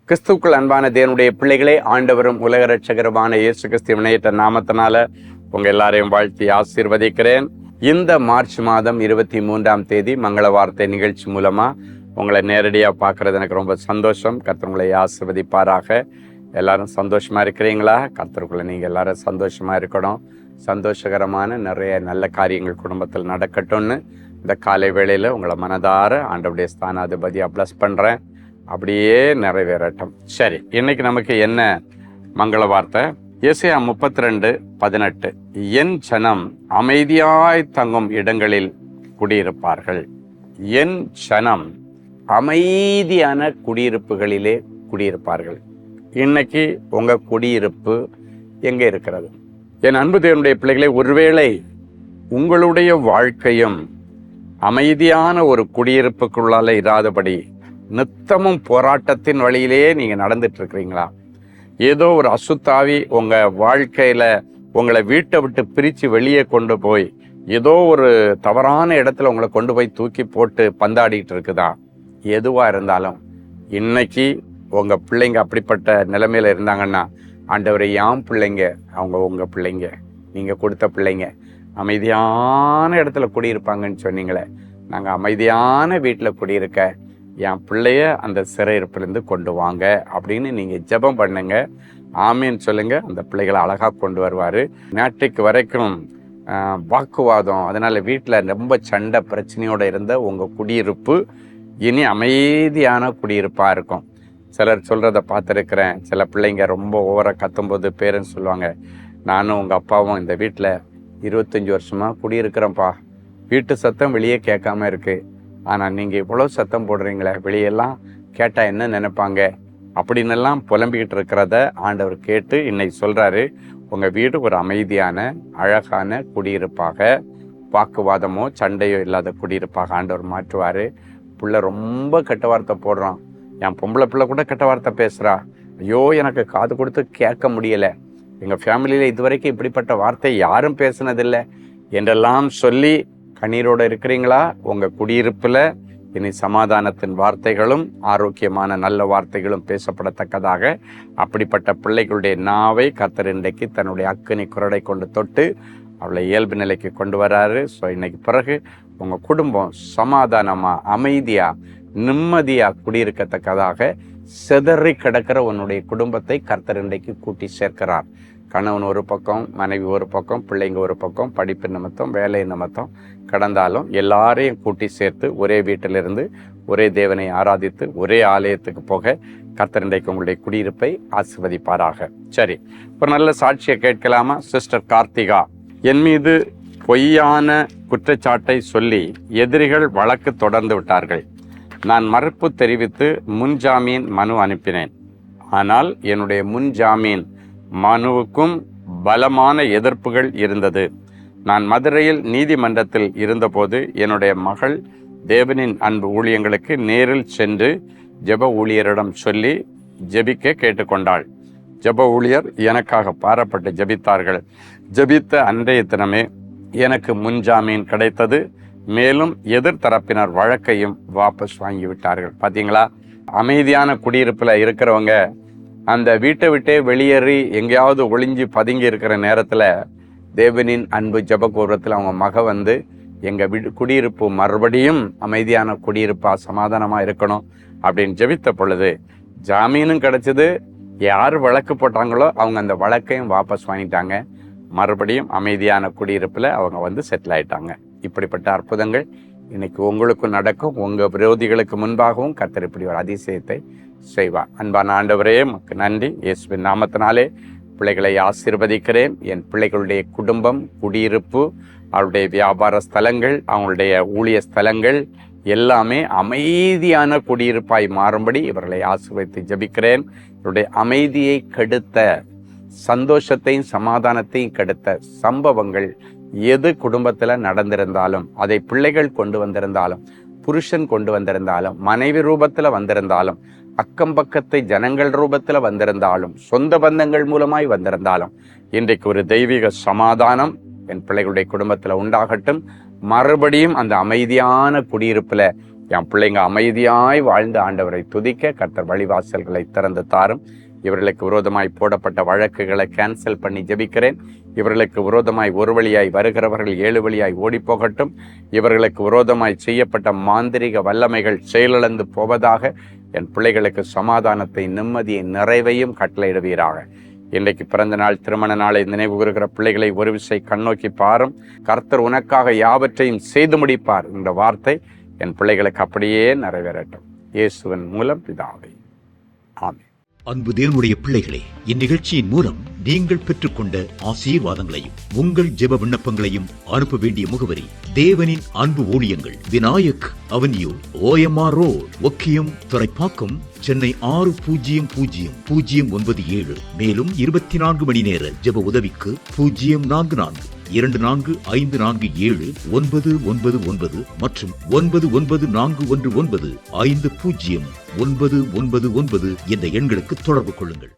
கிறிஸ்துவுக்குள் அன்பான தேவனுடைய பிள்ளைகளே, ஆண்டவரும் உலக ரட்சகருமான இயேசு கிறிஸ்து இணையற்ற நாமத்தினால உங்க எல்லாரையும் வாழ்த்தி ஆசீர்வதிக்கிறேன். இந்த மார்ச் மாதம் 23ஆம் தேதி மங்கள வார்த்தை நிகழ்ச்சி மூலமா உங்களை நேரடியாக பார்க்கறது எனக்கு ரொம்ப சந்தோஷம். கர்த்தர் உங்களை ஆசீர்வதிப்பாராக. எல்லாரும் சந்தோஷமா இருக்கிறீங்களா? கர்த்தருக்குள்ள நீங்க எல்லாரும் சந்தோஷமா இருக்கணும். சந்தோஷகரமான நிறைய நல்ல காரியங்கள் குடும்பத்தில் நடக்கட்டும்னு இந்த காலை வேளையில உங்களை மனதார ஆண்டவருடைய ஸ்தானாதிபதியா பிளஸ் பண்றேன். அப்படியே நிறைவேறட்டும். சரி, இன்னைக்கு நமக்கு என்ன மங்கள வார்த்தை? ஏசாயா 32:18. என் ஜனம் அமைதியாய் தங்கும் இடங்களில் குடியிருப்பார்கள். என் ஜனம் அமைதியான குடியிருப்புகளிலே குடியிருப்பார்கள். இன்னைக்கு உங்க குடியிருப்பு எங்க இருக்கிறது? என் அன்பு தேவனுடைய பிள்ளைகளை, ஒருவேளை உங்களுடைய வாழ்க்கையும் அமைதியான ஒரு குடியிருப்புக்குள்ளால இராதபடி நித்தமும் போராட்டத்தின் வழியிலேயே நீங்க நடந்துட்டு இருக்கிறீங்களா? ஏதோ ஒரு அசுத்தாவி உங்க வாழ்க்கையில உங்களை வீட்டை விட்டு பிரிச்சு வெளியே கொண்டு போய் ஏதோ ஒரு தவறான இடத்துல உங்களை கொண்டு போய் தூக்கி போட்டு பந்தாடிட்டு இருக்குதா? எதுவா இருந்தாலும் இன்னைக்கு உங்க பிள்ளைங்க அப்படிப்பட்ட நிலைமையில இருந்தாங்கன்னா, ஆண்டவரை யாம் பிள்ளைங்க, அவங்க உங்க பிள்ளைங்க, நீங்க கொடுத்த பிள்ளைங்க அமைதியான இடத்துல குடியிருப்பாங்கன்னு சொன்னீங்களே, நாங்க அமைதியான வீட்டில் குடியிருக்க என் பிள்ளைய அந்த சிறையிருப்பிலிருந்து கொண்டு வாங்க அப்படின்னு நீங்க ஜெபம் பண்ணுங்க. ஆமீன் சொல்லுங்க. அந்த பிள்ளைகளை அழகா கொண்டு வருவாரு. நேற்றைக்கு வரைக்கும் வாக்குவாதம், அதனால வீட்டில் ரொம்ப சண்டை பிரச்சனையோட இருந்த உங்க குடியிருப்பு இனி அமைதியான குடியிருப்பா இருக்கும். சிலர் சொல்றத பார்த்துருக்கிறேன். சில பிள்ளைங்க ரொம்ப ஓவரா கத்தும்போது பேரண்ட்ஸ் சொல்லுவாங்க, நானும் உங்க அப்பாவும் இந்த வீட்டில் 25 வருஷமா குடியிருக்கிறோம்ப்பா, வீட்டு சத்தம் வெளியே கேட்காம இருக்கு, ஆனால் நீங்கள் இவ்வளோ சத்தம் போடுறீங்களே, வெளியெல்லாம் கேட்டால் என்ன நினைப்பாங்க அப்படின்னெல்லாம் புலம்பிக்கிட்டு இருக்கிறத ஆண்டவர் கேட்டு இன்னைக்கு சொல்கிறாரு, உங்கள் வீடு ஒரு அமைதியான அழகான குடியிருப்பாக, வாக்குவாதமோ சண்டையோ இல்லாத குடியிருப்பாக ஆண்டவர் மாற்றுவார். பிள்ளை ரொம்ப கெட்ட வார்த்தை போடுறான், என் பொம்பளை பிள்ளை கூட கெட்ட வார்த்தை பேசுகிறா, ஐயோ எனக்கு காது கொடுத்து கேட்க முடியலை, எங்கள் ஃபேமிலியில் இதுவரைக்கும் இப்படிப்பட்ட வார்த்தை யாரும் பேசினதில்லை என்றெல்லாம் சொல்லி கண்ணீரோடு இருக்கிறீங்களா? உங்க குடியிருப்புல இனி சமாதானத்தின் வார்த்தைகளும் ஆரோக்கியமான நல்ல வார்த்தைகளும் பேசப்படத்தக்கதாக அப்படிப்பட்ட பிள்ளைகளுடைய நாவை கர்த்தர் இன்றைக்கு தன்னுடைய அக்கினி குரடை கொண்டு தொட்டு அவளை இயல்பு நிலைக்கு கொண்டு வராரு. ஸோ இன்னைக்கு பிறகு உங்க குடும்பம் சமாதானமா அமைதியா நிம்மதியா குடியிருக்கத்தக்கதாக சிதறி கிடக்கிற உன்னுடைய குடும்பத்தை கர்த்தர் இன்றைக்கு கூட்டி சேர்க்கிறார். கணவன் ஒரு பக்கம், மனைவி ஒரு பக்கம், பிள்ளைங்க ஒரு பக்கம், படிப்பு நிமித்தம் வேலை நிமித்தம் கடந்தாலும் எல்லாரையும் கூட்டி சேர்த்து ஒரே வீட்டிலிருந்து ஒரே தேவனை ஆராதித்து ஒரே ஆலயத்துக்கு போக கர்த்தர் இன்றைக்கு உங்களுடைய குடியிருப்பை ஆசீர்வதிப்பாராக. சரி, ஒரு நல்ல சாட்சியை கேட்கலாமா? சிஸ்டர் கார்த்திகா, என் மீது பொய்யான குற்றச்சாட்டை சொல்லி எதிரிகள் வழக்கு தொடர்ந்து விட்டார்கள். நான் மறுப்பு தெரிவித்து முன்ஜாமீன் மனு அனுப்பினேன். ஆனால் என்னுடைய முன்ஜாமீன் மனுவுக்கும் பலமான எதிர்ப்புகள் இருந்தது. நான் மதுரையில் நீதிமன்றத்தில் இருந்தபோது என்னுடைய மகள் தேவனின் அன்பு ஊழியங்களுக்கு நேரில் சென்று ஜெப ஊழியரிடம் சொல்லி ஜெபிக்க கேட்டுக்கொண்டாள். ஜெப ஊழியர் எனக்காக பாரப்பட்டு ஜெபித்தார்கள். ஜெபித்த அன்றைய தினமே எனக்கு முன்ஜாமீன் கிடைத்தது. மேலும் எதிர்த்தரப்பினர் வழக்கையும் வாபஸ் வாங்கிவிட்டார்கள். பார்த்தீங்களா, அமைதியான குடியிருப்பில் இருக்கிறவங்க அந்த வீட்டை விட்டே வெளியேறி எங்கேயாவது ஒளிஞ்சு பதுங்கி இருக்கிற நேரத்தில் தேவனின் அன்பு ஜெபக்கூரத்தில் அவங்க மக வந்து எங்கள் குடியிருப்பு மறுபடியும் அமைதியான குடியிருப்பா சமாதானமாக இருக்கணும் அப்படின்னு ஜெபித்த பொழுது ஜாமீனும் கிடைச்சது. யார் வழக்கு போட்டாங்களோ அவங்க அந்த வழக்கையும் வாபஸ் வாங்கிட்டாங்க. மறுபடியும் அமைதியான குடியிருப்பில் அவங்க வந்து செட்டில் ஆயிட்டாங்க. இப்படிப்பட்ட அற்புதங்கள் இன்னைக்கு உங்களுக்கும் நடக்கும். உங்கள் விரோதிகளுக்கு முன்பாகவும் கர்த்தர் இப்படி ஒரு அதிசயத்தை செய்வார். அன்பான ஆண்டவரே, உமக்கு நன்றி. இயேசுவின் நாமத்தினாலே பிள்ளைகளை ஆசீர்வதிக்கிறேன். என் பிள்ளைகளுடைய குடும்பம், குடியிருப்பு, அவருடைய வியாபார ஸ்தலங்கள், அவங்களுடைய ஊழிய ஸ்தலங்கள் எல்லாமே அமைதியான குடியிருப்பாய் மாறும்படி இவர்களை ஆசீர்வதித்து ஜெபிக்கிறேன். இவருடைய அமைதியை கெடுத்த, சந்தோஷத்தையும் சமாதானத்தையும் கெடுத்த சம்பவங்கள் எது குடும்பத்தில் நடந்திருந்தாலும், அதை பிள்ளைகள் கொண்டு வந்திருந்தாலும், புருஷன் கொண்டு வந்திருந்தாலும், மனைவி ரூபத்தில் வந்திருந்தாலும், அக்கம் பக்கத்தை ஜனங்கள் ரூபத்தில் வந்திருந்தாலும், சொந்த பந்தங்கள் மூலமாய் வந்திருந்தாலும், இன்றைக்கு ஒரு தெய்வீக சமாதானம் என் பிள்ளைகளுடைய குடும்பத்தில் உண்டாகட்டும். மறுபடியும் அந்த அமைதியான குடியிருப்பில் என் பிள்ளைங்க அமைதியாய் வாழ்ந்து ஆண்டவரை துதிக்க கர்த்தர் வழிவாசல்களை திறந்து தாரும். இவர்களுக்கு விரோதமாய் போடப்பட்ட வழக்குகளை கேன்சல் பண்ணி ஜெபிக்கிறேன். இவர்களுக்கு விரோதமாய் ஒரு வழியாய் வருகிறவர்கள் 7 வழியாய் ஓடிப்போகட்டும். இவர்களுக்கு விரோதமாய் செய்யப்பட்ட மாந்திரிக வல்லமைகள் செயலிழந்து போவதாக. என் பிள்ளைகளுக்கு சமாதானத்தை, நிம்மதியை, நிறைவையும் கட்டளையிடுவீராக. இன்றைக்கு பிறந்த நாள், திருமண நாளை நினைவு கூறுகிற பிள்ளைகளை ஒரு விசை கண்ணோக்கி பாரும். கர்த்தர் உனக்காக யாவற்றையும் செய்து முடிப்பார். இந்த வார்த்தை என் பிள்ளைகளுக்கு அப்படியே நிறைவேறட்டும். இயேசுவின் மூலம் பிதாவே, ஆமென். அன்பு தேவனுடைய பிள்ளைகளே, இந்நிகழ்ச்சியின் மூலம் நீங்கள் பெற்றுக்கொண்ட ஆசீர்வாதங்களையும் உங்கள் ஜெப விண்ணப்பங்களையும் அனுப்ப வேண்டிய முகவரி: தேவனின் அன்பு ஊழியங்கள், Vinayak avenue, OMR road, Okkiyam, Thoraipakkam, Chennai 600097. மேலும் 24 மணி நேர ஜெப உதவிக்கு 044-24547-999 மற்றும் 9941150999 என்ற எண்களுக்கு தொடர்பு கொள்ளுங்கள்.